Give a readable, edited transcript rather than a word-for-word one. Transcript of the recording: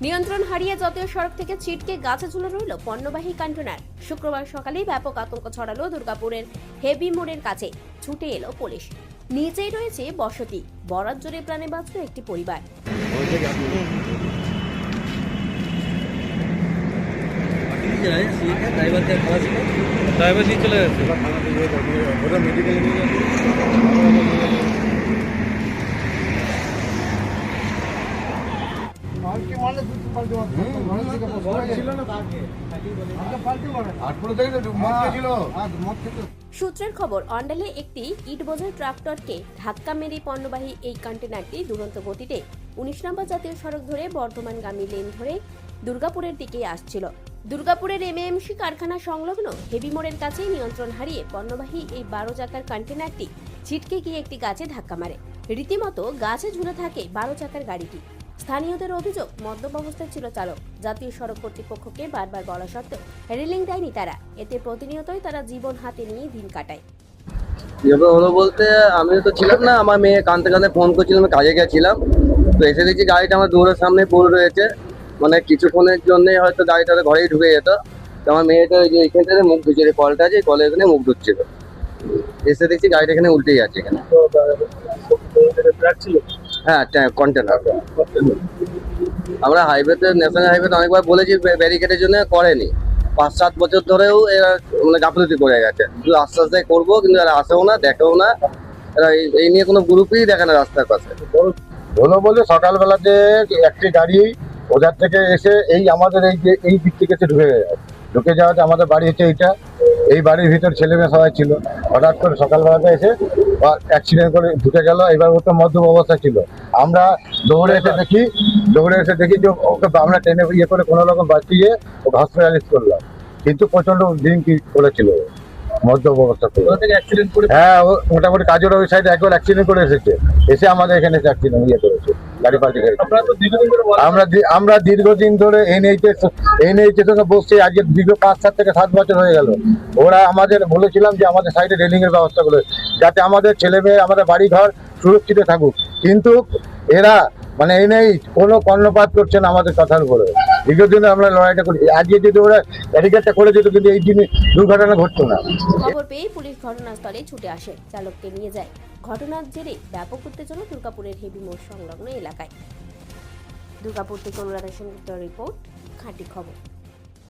নিয়ন্ত্রণ হারিয়ে জাতীয় সড়ক থেকে ছিটকে গাছে ঝুলে রইল পণ্যবাহী কন্টেনার। শুক্রবার সকালেই ব্যাপক আতঙ্ক ছড়ালো দুর্গাপুরের হেভি মোড়ের কাছে। ছুটে এলো পুলিশ। নিচেই রয়েছে বসতি। বরাত জোরে প্রাণে বাঁচল একটি পরিবার। ড্রাইভার নিয়ে চলে গেছে। সূত্রের খবর, অন্ডালে একটি ইট বোঝাই ট্রাক্টরকে ধাক্কা মেরে পণ্যবাহী এই কন্টেনারটি দুরন্ত গতিতে 19 নম্বর জাতীয় সড়ক ধরে বর্ধমানগামী লেন ধরে দুর্গাপুরের দিকে আসছিল। দুর্গাপুরের এমএমসি কারখানা সংলগ্ন হেভি মোড়ের কাছেই নিয়ন্ত্রণ হারিয়ে পণ্যবাহী এই 12 চাকার কন্টেনারটি ছিটকে গিয়ে একটি গাছে ধাক্কা মারে। রীতিমতো গাছে ঝুলে থাকে 12 চাকার গাড়িটি। স্থানীয়দের অভিযোগ, মদ্যপ অবস্থায় ছিল চালক। জাতীয় সড়ক কর্তৃপক্ষকে বারবার বলা সত্ত্বেও রেলিং দেয়নি তারা। এতে প্রতিনিয়তই তারা জীবন হাতে নিয়ে দিন কাটায়। এভাবে হলো বলতে আমি তো ছিলাম না, আমার মেয়ে কাঁদতে কাঁদতে ফোন করছিল, আমি কাজে গেছিলাম। তো এসে দেখছি গাড়িটা আমার দৌড়ের সামনে পড়ে রয়েছে। মানে কিছুক্ষণের জন্যই হয়তো গাড়িটা ঘরেই ঢুকে যেত। তো আমার মেয়েটা ওই যে এখান থেকে মুখ ধুচ্ছে, কলটা আছে, কলে এখানে মুখ ধুচ্ছিল। এসে দেখছি গাড়িটা এখানে উল্টেই আছে এখানে। হ্যাঁ, কন্টেনার। আমরা হাইওয়েতে, ন্যাশনাল হাইওয়েতে অনেকবার বলেছি ব্যারিকেডের জন্য, করেনি। 5-7 বছর ধরেও এরা মানে গাফলতি করে গেছে। শুধু আস্তে আস্তে করবো, কিন্তু এরা আসেও না, দেখেও না। এরা এই নিয়ে কোনো গ্রুপই দেখে না রাস্তার পাশে। হলো বলে সকালবেলাতে একটি গাড়ি ওদের থেকে এসে এই আমাদের এই দিক থেকে এসে ঢুকে যাওয়াতে আমাদের বাড়ি হচ্ছে এইটা। এই বাড়ির ভিতর ছেলে মেয়ে সবাই ছিল। হঠাৎ করে সকালবেলাতে এসে অ্যাক্সিডেন্ট করে ঢুকে গেল। এবার ও তো মদ্যপ অবস্থা ছিল। আমরা দৌড়ে এসে দেখি যে ওকে আমরা ট্রেনে ইয়ে করে কোনো রকম বাঁচিয়ে ওকে হসপিটালাইজ করলাম। কিন্তু প্রচন্ড ড্রিঙ্ক করেছিল, মদ্যপ অবস্থা করে। হ্যাঁ, ও মোটামুটি কাজের ওই সাইডে একবার অ্যাক্সিডেন্ট করে এসেছে। এসে আমাদের এখানে অ্যাক্সিডেন্ট ইয়ে করেছে, গাড়ি পাল্টে গেছে। আমরা দীর্ঘদিন ধরে এনএইচের সঙ্গে বসছি। আজকে দীর্ঘ 5 থেকে 7 বছর হয়ে গেল। ওরা আমাদের বলেছিলাম যে আমাদের সাইডে রেলিং এর ব্যবস্থা করে, যাতে আমাদের ছেলে মেয়ে, আমাদের বাড়ি ঘর সুরক্ষিত থাকুক। কিন্তু এরা মানে এনএইচ কোনো কর্ণপাত করছে না আমাদের কথার উপরে। দীর্ঘদিন আমরা লড়াইটা করি। আজকে যদি ওরা ব্যারিকেডটা করে যেত, কিন্তু এই দিনে দুর্ঘটনা ঘটতো না। খবর পেয়ে পুলিশ ঘটনাস্থলে ছুটে আসে, চালককে নিয়ে যায়। ঘটনার জেরে ব্যাপক উত্তেজনা দুর্গাপুরের হেভি মোড় সংলগ্ন এলাকায়। দুর্গাপুর থেকে অনুরাধা সেনগুপ্তের রিপোর্ট, খাঁটি খবর।